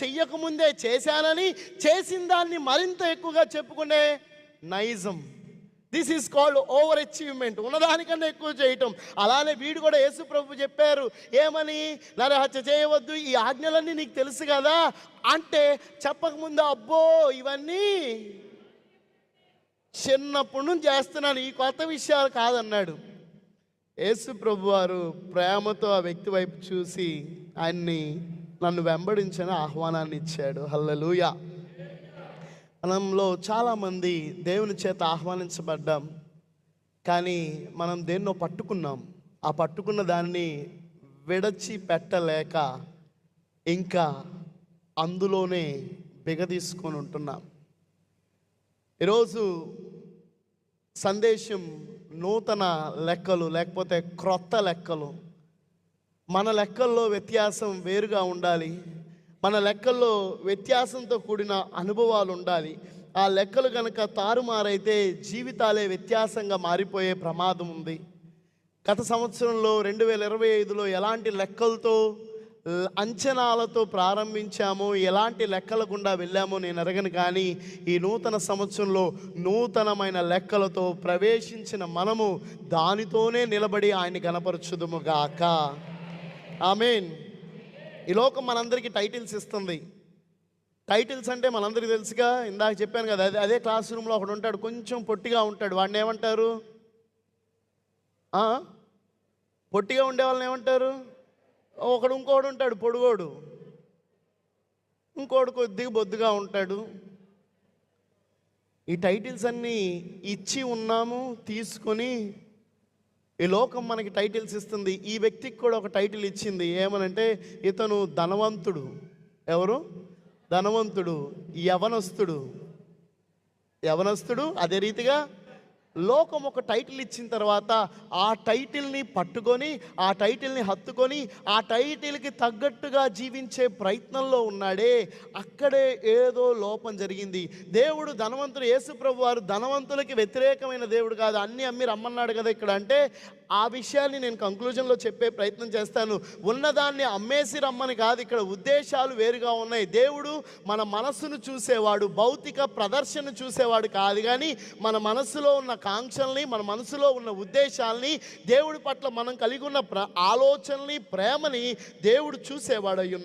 చెయ్యకముందే చేశానని చేసిన దాన్ని మరింత ఎక్కువగా చెప్పుకునే నైజం. This is called over achievement, ఉన్నదానికన్నా ఎక్కువ చేయటం. అలానే వీడు కూడా యేసు ప్రభు చెప్పారు ఏమని, నరహత్య చేయవద్దు, ఈ ఆజ్ఞలన్నీ నీకు తెలుసు కదా అంటే చెప్పకముందు అబ్బో ఇవన్నీ చిన్నప్పటి నుంచి చేస్తున్నాను, ఈ కొత్త విషయాలు కాదన్నాడు. యేసు ప్రభు వారు ప్రేమతో ఆ వ్యక్తి వైపు చూసి ఆయన్ని నన్ను వెంబడించని ఆహ్వానాన్ని ఇచ్చాడు. హల్లెలూయా. మనంలో చాలామంది దేవుని చేత ఆహ్వానించబడ్డాం, కానీ మనం దేన్నో పట్టుకున్నాం. ఆ పట్టుకున్న దాన్ని విడచి పెట్టలేక ఇంకా అందులోనే బిగదీసుకొని ఉంటున్నాం. ఈరోజు సందేశం నూతన లెక్కలు, లేకపోతే క్రొత్త లెక్కలు. మన లెక్కల్లో వ్యత్యాసం వేరుగా ఉండాలి. మన లెక్కల్లో వ్యత్యాసంతో కూడిన అనుభవాలు ఉండాలి. ఆ లెక్కలు కనుక తారుమారైతే జీవితాలే వ్యత్యాసంగా మారిపోయే ప్రమాదం ఉంది. గత సంవత్సరంలో 2025లో ఎలాంటి లెక్కలతో అంచనాలతో ప్రారంభించామో, ఎలాంటి లెక్కల గుండా వెళ్ళామో నేను అడగను. కానీ ఈ నూతన సంవత్సరంలో నూతనమైన లెక్కలతో ప్రవేశించిన మనము దానితోనే నిలబడి ఆయన్ని గణపరచుదుము గాక. ఆమేన్. ఈ లోకం మనందరికీ టైటిల్స్ ఇస్తుంది. టైటిల్స్ అంటే మనందరికీ తెలుసుగా, ఇందాక చెప్పాను కదా, అదే క్లాస్ రూమ్లో ఒకడు ఉంటాడు, కొంచెం పొట్టిగా ఉంటాడు, వాడిని ఏమంటారు? పొట్టిగా ఉండే వాళ్ళని ఏమంటారు? ఇంకోడు ఉంటాడు పొడుగోడు, ఇంకోడు కొద్దిగా బొద్దుగా ఉంటాడు. ఈ టైటిల్స్ అన్నీ ఇచ్చి ఉన్నాము, తీసుకొని ఈ లోకం మనకి టైటిల్స్ ఇస్తుంది. ఈ వ్యక్తికి కూడా ఒక టైటిల్ ఇచ్చింది, ఏమనంటే ఇతను ధనవంతుడు. ఎవరు? ధనవంతుడు, యవనస్తుడు. అదే రీతిగా లోకం ఒక టైటిల్ ఇచ్చిన తర్వాత ఆ టైటిల్ని పట్టుకొని, ఆ టైటిల్ని హత్తుకొని, ఆ టైటిల్కి తగ్గట్టుగా జీవించే ప్రయత్నంలో ఉన్నాడే, అక్కడే ఏదో లోపం జరిగింది. దేవుడు ధనవంతుడు, యేసు ప్రభు వారు ధనవంతులకి వ్యతిరేకమైన దేవుడు కాదు. అన్నీ అమ్మి రమ్మన్నాడు కదా ఇక్కడ అంటే, ఆ విషయాన్ని నేను కంక్లూజన్లో చెప్పే ప్రయత్నం చేస్తాను. ఉన్నదాన్ని అమ్మేసి రమ్మని కాదు, ఇక్కడ ఉద్దేశాలు వేరుగా ఉన్నాయి. దేవుడు మన మనస్సును చూసేవాడు, భౌతిక ప్రదర్శన చూసేవాడు కాదు. కానీ మన మనస్సులో ఉన్న కాంక్షల్ని, మన మనసులో ఉన్న ఉద్దేశాల్ని, దేవుడి పట్ల మనం కలిగి ఉన్న ఆలోచనల్ని, ప్రేమని దేవుడు చూసేవాడు అయ్యున్నాడు.